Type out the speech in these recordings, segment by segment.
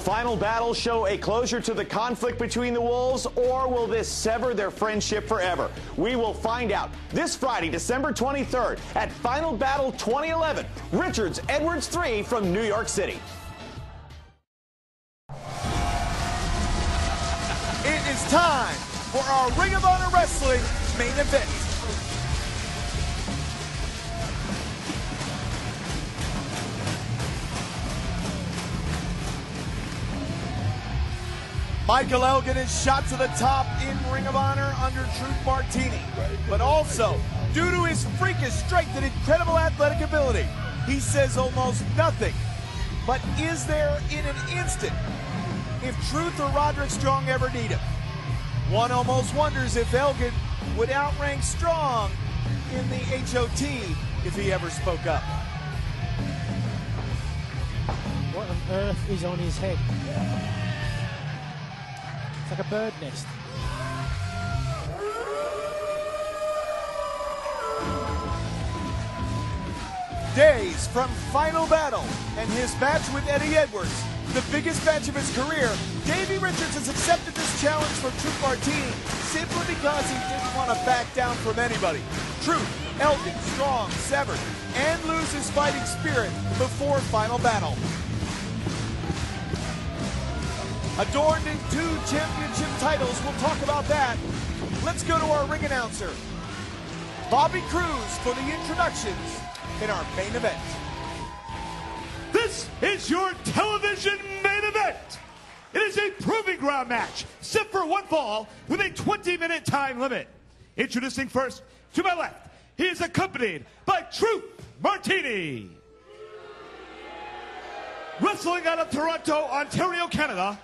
Final battle show a closure to the conflict between the Wolves, or will this sever their friendship forever? We will find out this Friday, December 23rd at Final Battle 2011. Richards Edwards 3 from New York City. It is time for our Ring of Honor Wrestling main event. Michael Elgin is shot to the top in Ring of Honor under Truth Martini, but also, due to his freakish strength and incredible athletic ability, he says almost nothing. But is there in an instant if Truth or Roderick Strong ever need him? One almost wonders if Elgin would outrank Strong in the HOT if he ever spoke up. What on earth is on his head? It's like a bird nest. Days from Final Battle and his match with Eddie Edwards, the biggest match of his career, Davey Richards has accepted this challenge from Truth Martini simply because he didn't want to back down from anybody. Truth, Elgin, Strong, severed, and lose his fighting spirit before Final Battle. Adorned in 2 championship titles, we'll talk about that. Let's go to our ring announcer, Bobby Cruz, for the introductions in our main event. This is your television main event. It is a proving ground match, set for one fall with a 20-minute time limit. Introducing first, to my left, he is accompanied by Truth Martini. Wrestling out of Toronto, Ontario, Canada,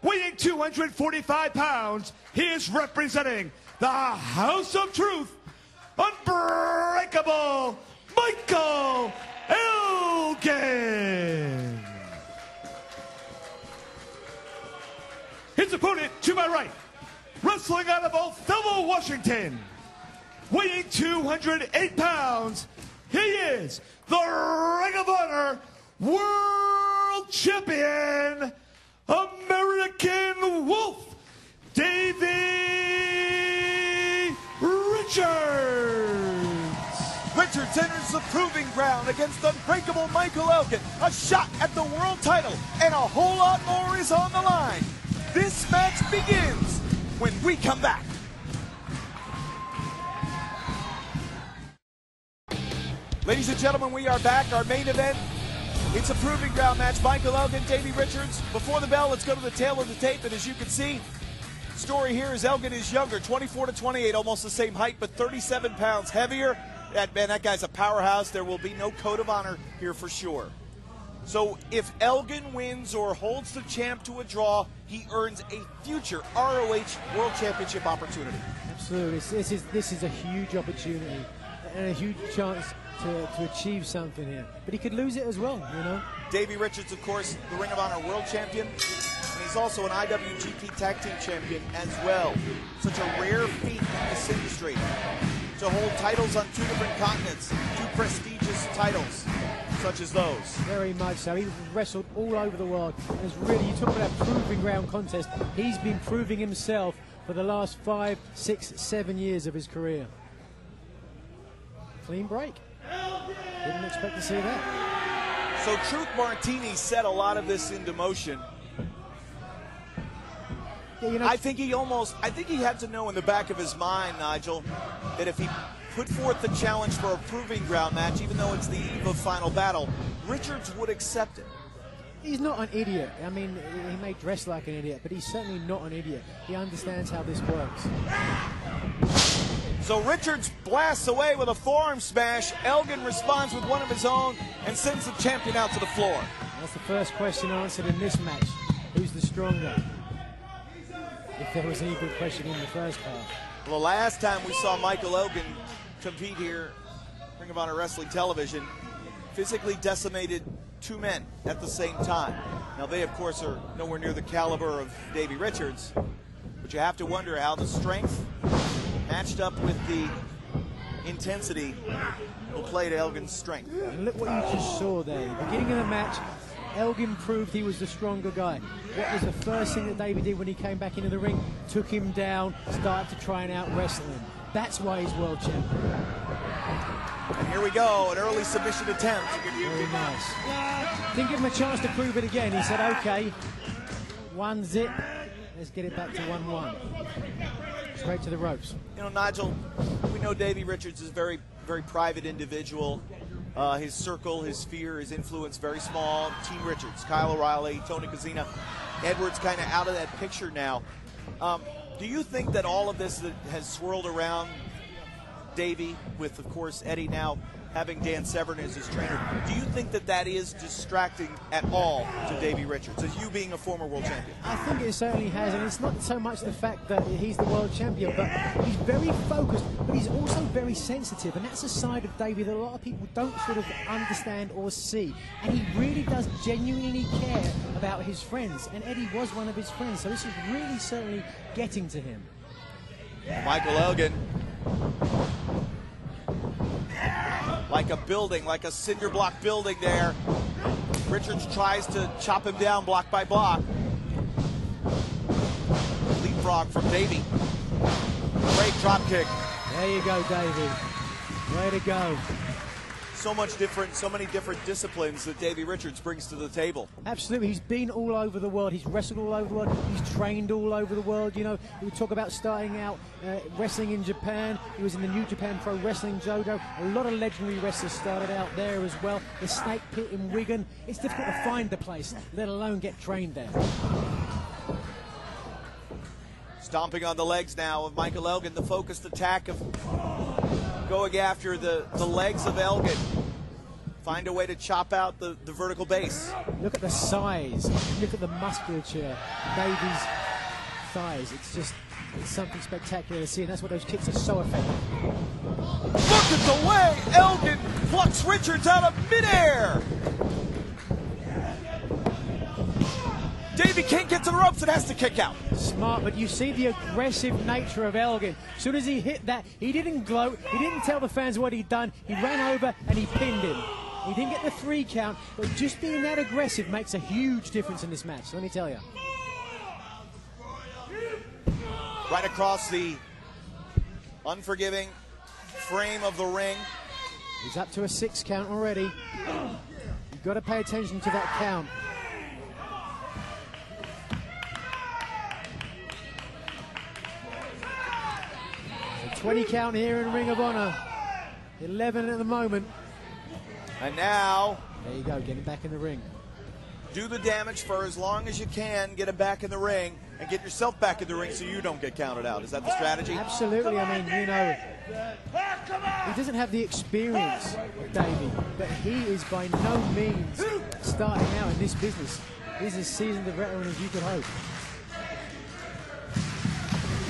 weighing 245 pounds, he is representing the House of Truth, Unbreakable Michael Elgin. His opponent to my right, wrestling out of Othello, Washington, weighing 208 pounds, he is the Ring of Honor World Champion, American Wolf, Davey Richards. Richards enters the proving ground against Unbreakable Michael Elgin. A shot at the world title, and a whole lot more is on the line. This match begins when we come back. Ladies and gentlemen, we are back. Our main event, it's a proving ground match. Michael Elgin, Davey Richards. Before the bell, let's go to the tail of the tape. And as you can see, the story here is Elgin is younger, 24 to 28, almost the same height, but 37 pounds heavier. That guy's a powerhouse. There will be no code of honor here for sure. So if Elgin wins or holds the champ to a draw, he earns a future ROH World Championship opportunity. Absolutely. This is a huge opportunity and a huge chance to achieve something here. But he could lose it as well, you know. Davey Richards, of course, the Ring of Honor World Champion. And he's also an IWGP Tag Team Champion as well. Such a rare feat in this industry to hold titles on 2 different continents, 2 prestigious titles such as those. Very much so. He's wrestled all over the world. And it's really, you talk about proving ground contest, he's been proving himself for the last 5, 6, 7 years of his career. Clean break. Didn't expect to see that. So Truth Martini set a lot of this into motion. Yeah, you know, I think he had to know in the back of his mind, Nigel, that if he put forth the challenge for a proving ground match, even though it's the eve of Final Battle, Richards would accept it. He's not an idiot. I mean, he may dress like an idiot, but he's certainly not an idiot. He understands how this works. So Richards blasts away with a forearm smash. Elgin responds with one of his own and sends the champion out to the floor. That's the first question answered in this match. Who's the stronger? If there was an equal question in the first half. Well, the last time we saw Michael Elgin compete here, Ring of Honor Wrestling Television, physically decimated 2 men at the same time. Now they, of course, are nowhere near the caliber of Davey Richards, but you have to wonder how the strength matched up with the intensity will play to Elgin's strength. And look what you just saw there. Beginning of the match, Elgin proved he was the stronger guy. What was the first thing that Davey did when he came back into the ring? Took him down, started to try and out-wrestle him. That's why he's world champion. And here we go, an early submission attempt. Very nice. Didn't give him a chance to prove it again. He said, okay, 1-zip, let's get it back to 1-1. Straight to the ropes. You know, Nigel, we know Davey Richards is a very, very private individual. His circle, his sphere, his influence, very small. Team Richards, Kyle O'Reilly, Tony Kozina. Edwards kind of out of that picture now. Do you think that all of this that has swirled around Davey, with, of course, Eddie now having Dan Severn as his trainer, do you think that that is distracting at all to Davey Richards, as you being a former world champion? I think it certainly has, and it's not so much the fact that he's the world champion, but he's very focused, but he's also very sensitive, and that's a side of Davey that a lot of people don't sort of understand or see. And he really does genuinely care about his friends, and Eddie was one of his friends, so this is really certainly getting to him. Michael Elgin, like a building, like a cinder block building there. Richards tries to chop him down block by block. Leapfrog from Davey. Great drop kick. There you go, Davey. Way to go. So much different, so many different disciplines that Davey Richards brings to the table. Absolutely, he's been all over the world. He's wrestled all over the world. He's trained all over the world. You know, we talk about starting out wrestling in Japan. He was in the New Japan Pro Wrestling Dojo. A lot of legendary wrestlers started out there as well. The Snake Pit in Wigan. It's difficult to find the place, let alone get trained there. Stomping on the legs now of Michael Elgin. The focused attack of going after the legs of Elgin. Find a way to chop out the vertical base. Look at the size. Look at the musculature. Davey's thighs. It's something spectacular to see, and that's what those kicks are so effective. Look at the way Elgin plucks Richards out of midair. Davey can't get to the ropes and has to kick out. Smart, but you see the aggressive nature of Elgin. As soon as he hit that, he didn't gloat. He didn't tell the fans what he'd done. He ran over and he pinned him. He didn't get the 3 count, but just being that aggressive makes a huge difference in this match, let me tell you. Right across the unforgiving frame of the ring. He's up to a 6 count already. You've got to pay attention to that count. A 20 count here in Ring of Honor. 11 at the moment. And now, there you go, getting back in the ring. Do the damage for as long as you can, get him back in the ring, and get yourself back in the ring so you don't get counted out. Is that the strategy? Absolutely. I mean, you know, he doesn't have the experience, Davey, but he is by no means starting out in this business. He's as seasoned a veteran as you could hope.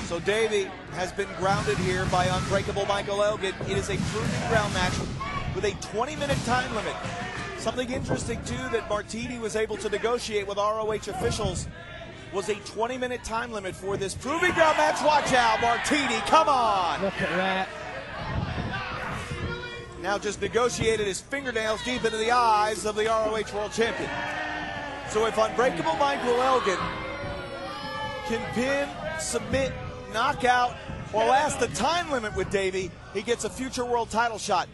So Davey has been grounded here by Unbreakable Michael Elgin. It is a proving ground match with a 20-minute time limit. Something interesting, too, that Martini was able to negotiate with ROH officials was a 20-minute time limit for this proving ground match. Watch out, Martini, come on! Look at that. Now just negotiated his fingernails deep into the eyes of the ROH World Champion. So if Unbreakable Michael Elgin can pin, submit, knock out, or last the time limit with Davey, he gets a future world title shot.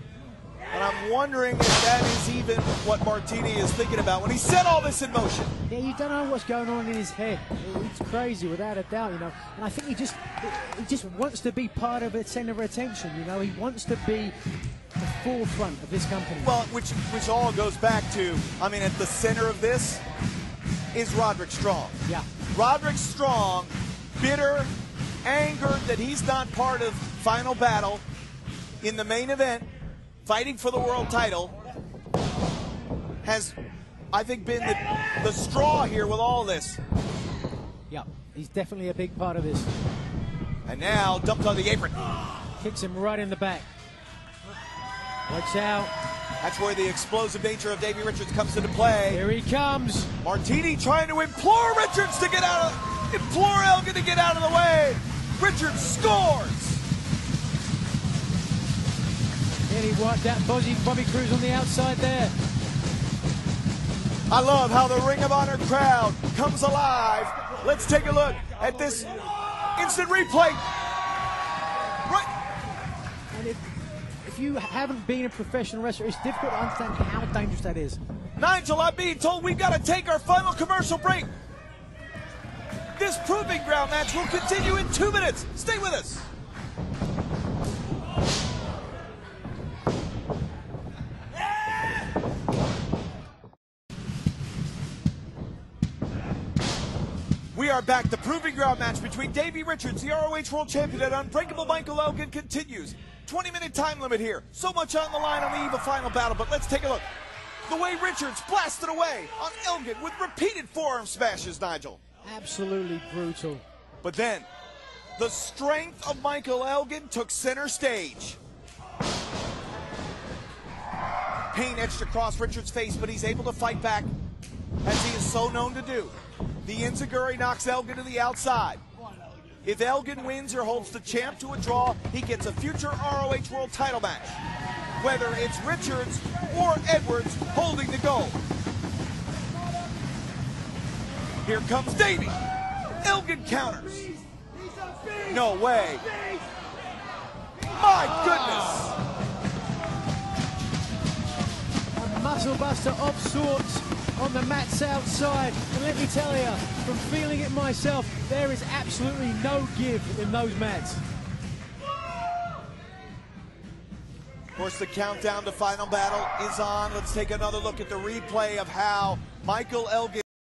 And I'm wondering if that is even what Martini is thinking about when he set all this in motion. Yeah, you don't know what's going on in his head. It's crazy, without a doubt, you know. And I think he just wants to be part of the center of attention, you know. He wants to be the forefront of this company. Well, which all goes back to, I mean, at the center of this is Roderick Strong. Yeah. Roderick Strong, bitter, angered that he's not part of Final Battle in the main event, fighting for the world title, has, I think, been the straw here with all this. Yeah, he's definitely a big part of this. And now, dumped on the apron. Kicks him right in the back. Watch out. That's where the explosive nature of Davey Richards comes into play. Here he comes. Martini trying to implore Richards to get out of, implore Elgin to get out of the way. Richards scores. And he wiped out Bobby Cruz on the outside there. I love how the Ring of Honor crowd comes alive. Let's take a look at this instant replay. Right. And if you haven't been a professional wrestler, it's difficult to understand how dangerous that is. Nigel, I'm being told we've got to take our final commercial break. This proving ground match will continue in 2 minutes. Stay with us. We are back. The proving ground match between Davey Richards, the ROH World Champion, and Unbreakable Michael Elgin continues. 20-minute time limit here. So much on the line on the eve of final battle, but let's take a look. The way Richards blasted away on Elgin with repeated forearm smashes, Nigel. Absolutely brutal. But then, the strength of Michael Elgin took center stage. Pain etched across Richards' face, but he's able to fight back, as he is so known to do. The enziguri knocks Elgin to the outside. If Elgin wins or holds the champ to a draw, he gets a future ROH World title match. Whether it's Richards or Edwards holding the gold. Here comes Davey. Elgin counters. No way. My goodness. A muscle buster of sorts on the mats outside. And let me tell you, from feeling it myself, there is absolutely no give in those mats. Of course, the countdown to final battle is on. Let's take another look at the replay of how Michael Elgin